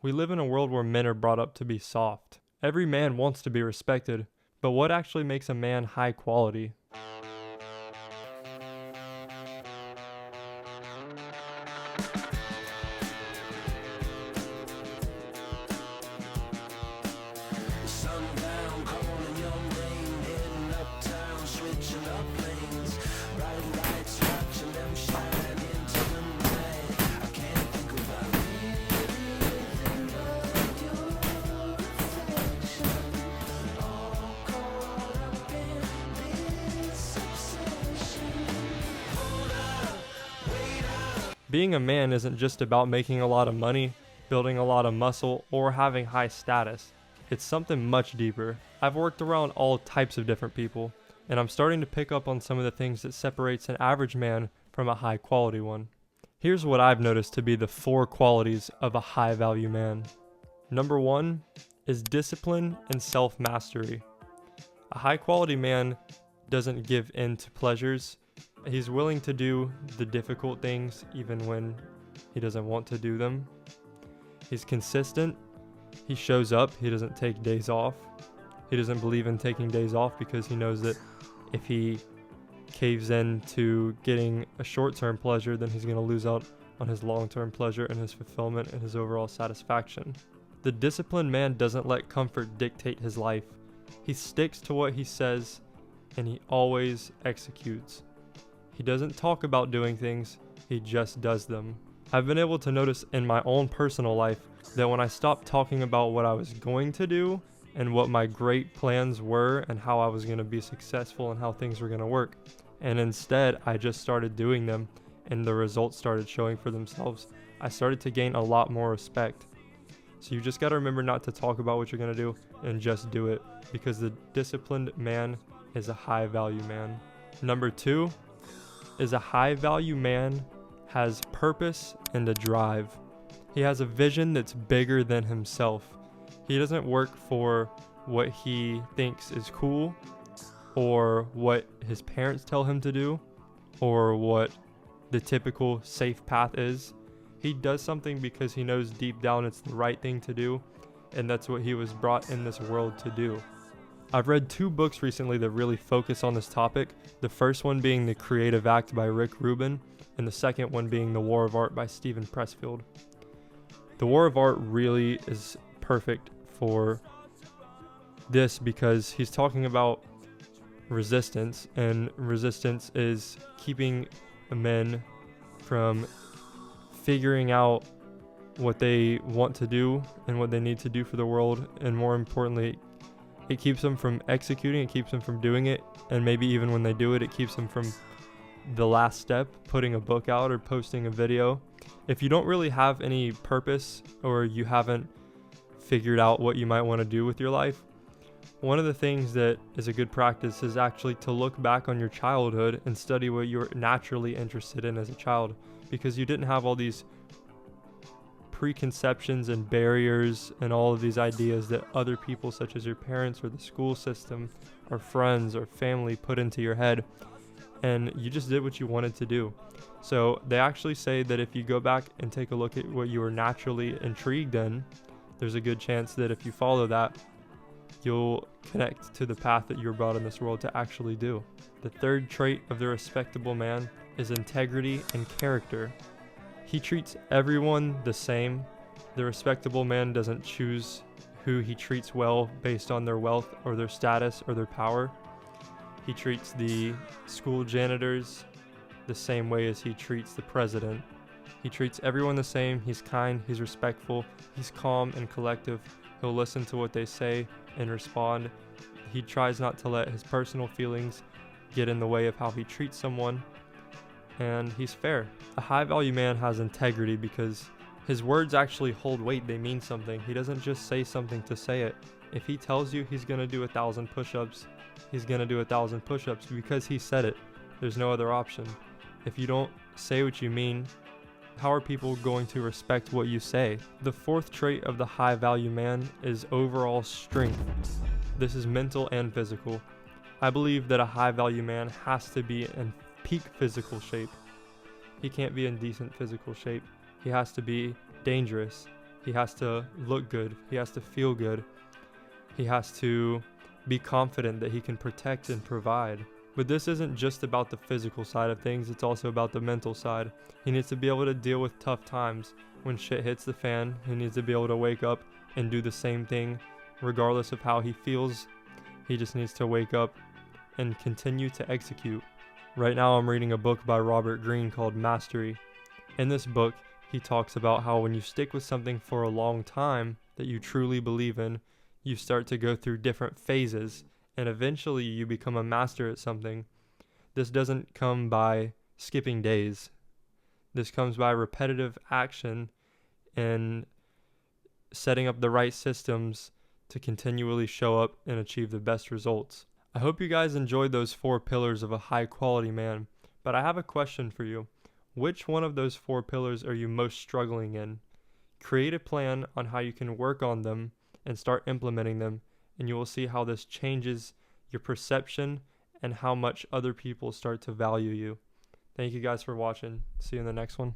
We live in a world where men are brought up to be soft. Every man wants to be respected, but what actually makes a man high quality? Sundown, calling your name, heading uptown, switching up lanes, bright lights, watching them shine into the night. I can't think about anything but your reflection, all caught up in this obsession. Hold up, wait up. Being a man isn't just about making a lot of money, building a lot of muscle, or having high status. It's something much deeper. I've worked around all types of different people, and I'm starting to pick up on some of the things that separates an average man from a high quality one. Here's what I've noticed to be the 4 qualities of a high value man. Number 1 is discipline and self-mastery. A high quality man doesn't give in to pleasures. He's willing to do the difficult things even when he doesn't want to do them. He's consistent. He shows up. He doesn't take days off. He doesn't believe in taking days off because he knows that if he caves in to getting a short-term pleasure, then he's going to lose out on his long-term pleasure and his fulfillment and his overall satisfaction. The disciplined man doesn't let comfort dictate his life. He sticks to what he says, and he always executes. He doesn't talk about doing things, he just does them. I've been able to notice in my own personal life that when I stopped talking about what I was going to do and what my great plans were and how I was going to be successful and how things were going to work, and instead I just started doing them and the results started showing for themselves, I started to gain a lot more respect. So you just got to remember not to talk about what you're going to do and just do it, because the disciplined man is a high value man. Number 2 is a high value man has purpose and a drive. He has a vision that's bigger than himself. He doesn't work for what he thinks is cool or what his parents tell him to do or what the typical safe path is. He does something because he knows deep down it's the right thing to do, and that's what he was brought in this world to do. I've read 2 books recently that really focus on this topic. The first one being The Creative Act by Rick Rubin, and the second one being The War of Art by Steven Pressfield. The War of Art really is perfect for this because he's talking about resistance, and resistance is keeping men from figuring out what they want to do and what they need to do for the world, and more importantly, it keeps them from executing, it keeps them from doing it, and maybe even when they do it, it keeps them from the last step, putting a book out or posting a video. If you don't really have any purpose or you haven't figured out what you might want to do with your life, one of the things that is a good practice is actually to look back on your childhood and study what you were naturally interested in as a child, because you didn't have all these preconceptions and barriers and all of these ideas that other people such as your parents or the school system or friends or family put into your head, and you just did what you wanted to do. So they actually say that if you go back and take a look at what you were naturally intrigued in, there's a good chance that if you follow that, you'll connect to the path that you were brought in this world to actually do. The third trait of the respectable man is integrity and character. He treats everyone the same. The respectable man doesn't choose who he treats well based on their wealth or their status or their power. He treats the school janitors the same way as he treats the president. He treats everyone the same. He's kind, he's respectful, he's calm and collective. He'll listen to what they say and respond. He tries not to let his personal feelings get in the way of how he treats someone. And he's fair. A high value man has integrity because his words actually hold weight. They mean something. He doesn't just say something to say it. If he tells you he's going to do 1,000 push-ups, he's going to do 1,000 push-ups because he said it. There's no other option. If you don't say what you mean, how are people going to respect what you say? The fourth trait of the high value man is overall strength. This is mental and physical. I believe that a high value man has to be in peak physical shape. He can't be in decent physical shape. He has to be dangerous. He has to look good. He has to feel good. He has to be confident that he can protect and provide. But this isn't just about the physical side of things, it's also about the mental side. He needs to be able to deal with tough times. When shit hits the fan, he needs to be able to wake up and do the same thing regardless of how he feels. He just needs to wake up and continue to execute. Right now I'm reading a book by Robert Greene called Mastery. In this book, he talks about how when you stick with something for a long time that you truly believe in, you start to go through different phases, and eventually you become a master at something. This doesn't come by skipping days. This comes by repetitive action and setting up the right systems to continually show up and achieve the best results. I hope you guys enjoyed those 4 pillars of a high quality man, but I have a question for you. Which one of those 4 pillars are you most struggling in? Create a plan on how you can work on them and start implementing them, and you will see how this changes your perception and how much other people start to value you. Thank you guys for watching. See you in the next one.